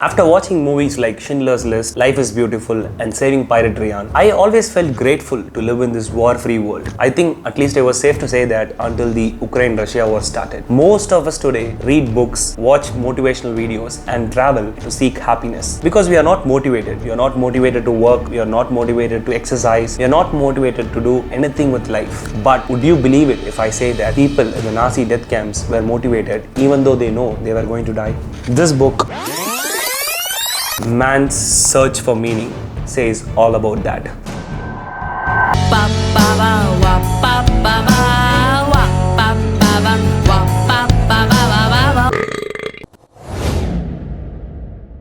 After watching movies like Schindler's List, Life is Beautiful, and Saving Pirate Ryan, I always felt grateful to live in this war-free world. I think at least it was safe to say that until the Ukraine-Russia war started. Most of us today read books, watch motivational videos, and travel to seek happiness. Because we are not motivated. We are not motivated to work. We are not motivated to exercise. We are not motivated to do anything with life. But would you believe it if I say that people in the Nazi death camps were motivated even though they know they were going to die? This book, Man's Search for Meaning, says all about that.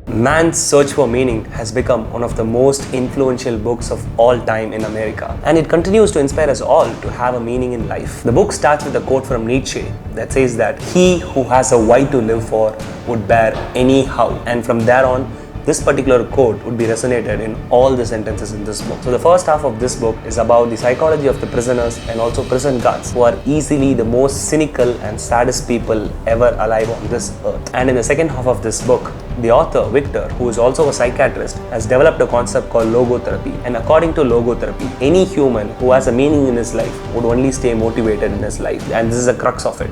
Man's Search for Meaning has become one of the most influential books of all time in America, and it continues to inspire us all to have a meaning in life. The book starts with a quote from Nietzsche that says that he who has a why to live for would bear any how, and from there on, this particular quote would be resonated in all the sentences in this book. So the first half of this book is about the psychology of the prisoners and also prison guards, who are easily the most cynical and saddest people ever alive on this earth. And in the second half of this book, the author, Victor, who is also a psychiatrist, has developed a concept called logotherapy. And according to logotherapy, any human who has a meaning in his life would only stay motivated in his life. And this is the crux of it.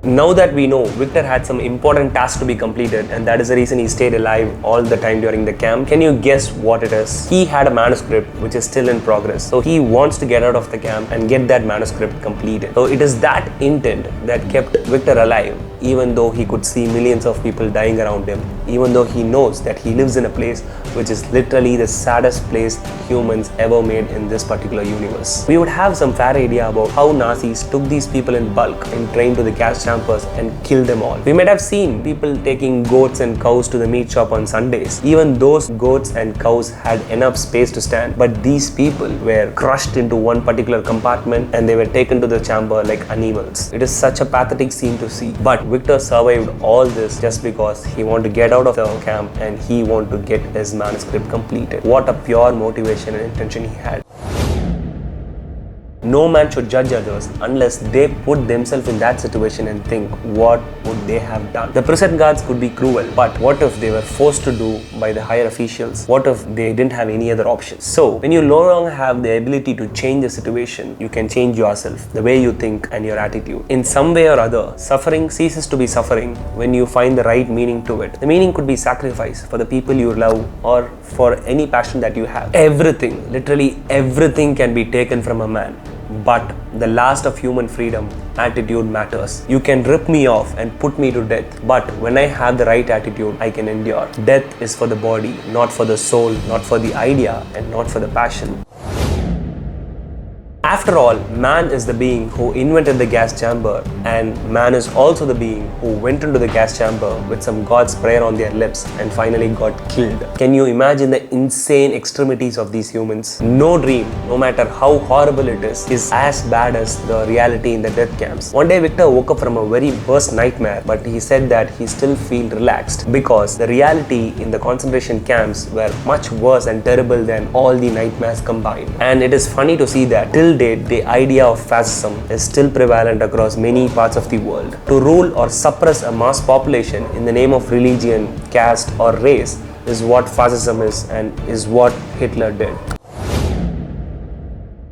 Now that we know Victor had some important tasks to be completed, and that is the reason he stayed alive all the time during the camp, can you guess what it is? He had a manuscript which is still in progress. So he wants to get out of the camp and get that manuscript completed. So it is that intent that kept Victor alive, even though he could see millions of people dying around him, even though he knows that he lives in a place which is literally the saddest place humans ever made in this particular universe. We would have some fair idea about how Nazis took these people in bulk and trained to the gas chambers and killed them all. We might have seen people taking goats and cows to the meat shop on Sundays. Even those goats and cows had enough space to stand, but these people were crushed into one particular compartment and they were taken to the chamber like animals. It is such a pathetic scene to see. But Victor survived all this just because he wanted to get out of the camp and he wanted to get his manuscript completed. What a pure motivation and intention he had. No man should judge others unless they put themselves in that situation and think what would they have done. The prison guards could be cruel, but what if they were forced to do by the higher officials? What if they didn't have any other options? So when you no longer have the ability to change the situation, you can change yourself, the way you think and your attitude. In some way or other, suffering ceases to be suffering when you find the right meaning to it. The meaning could be sacrifice for the people you love or for any passion that you have. Everything, literally everything can be taken from a man. But the last of human freedom, attitude matters. You can rip me off and put me to death, but when I have the right attitude, I can endure. Death is for the body, not for the soul, not for the idea, and not for the passion. After all, man is the being who invented the gas chamber, and man is also the being who went into the gas chamber with some God's prayer on their lips and finally got killed. Can you imagine the insane extremities of these humans? No dream, no matter how horrible it is as bad as the reality in the death camps. One day Victor woke up from a very worst nightmare, but he said that he still feels relaxed because the reality in the concentration camps were much worse and terrible than all the nightmares combined. And it is funny to see that till date, the idea of fascism is still prevalent across many parts of the world. To rule or suppress a mass population in the name of religion, caste, or race is what fascism is and is what Hitler did.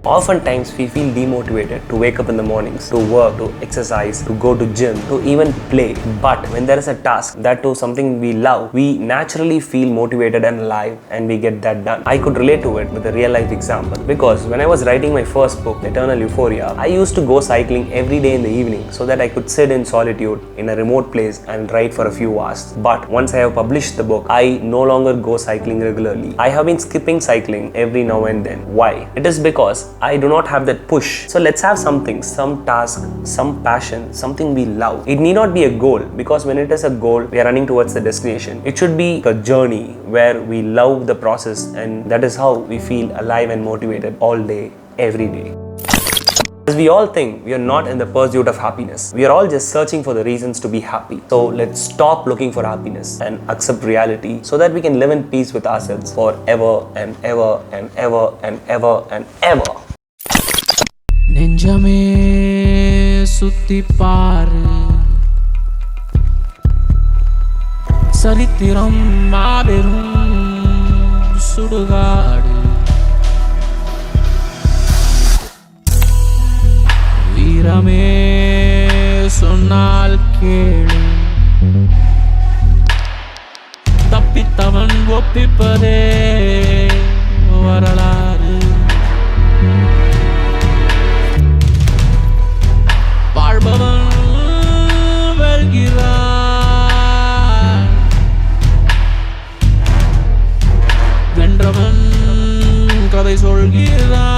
Oftentimes we feel demotivated to wake up in the mornings, to work, to exercise, to go to gym, to even play. But when there is a task, that too something we love, we naturally feel motivated and alive and we get that done. I could relate to it with a real life example because when I was writing my first book, Eternal Euphoria, I used to go cycling every day in the evening so that I could sit in solitude in a remote place and write for a few hours. But once I have published the book, I no longer go cycling regularly. I have been skipping cycling every now and then. Why? It is because I do not have that push. So let's have something, some task, some passion, something we love. It need not be a goal because when it is a goal, we are running towards the destination. It should be a journey where we love the process, and that is how we feel alive and motivated all day, every day. As we all think, we are not in the pursuit of happiness. We are all just searching for the reasons to be happy. So let's stop looking for happiness and accept reality so that we can live in peace with ourselves forever and ever and ever and ever and ever. நெஞ்சமே சுத்தி பாரு சரித்திரம் மாபெரும் சுடுகாடு. வீரமே சொன்னால் கேளு, தப்பித்தவன் ஒப்பிப்பதே வரலாறு. வாழ்பவன் வெல்கிறான், வென்றவன் கதை சொல்கிறான்.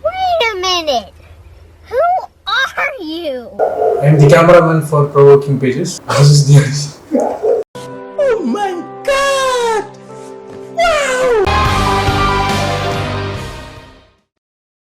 Wait a minute. Who are you? I am the cameraman for Provoking Pages. This is the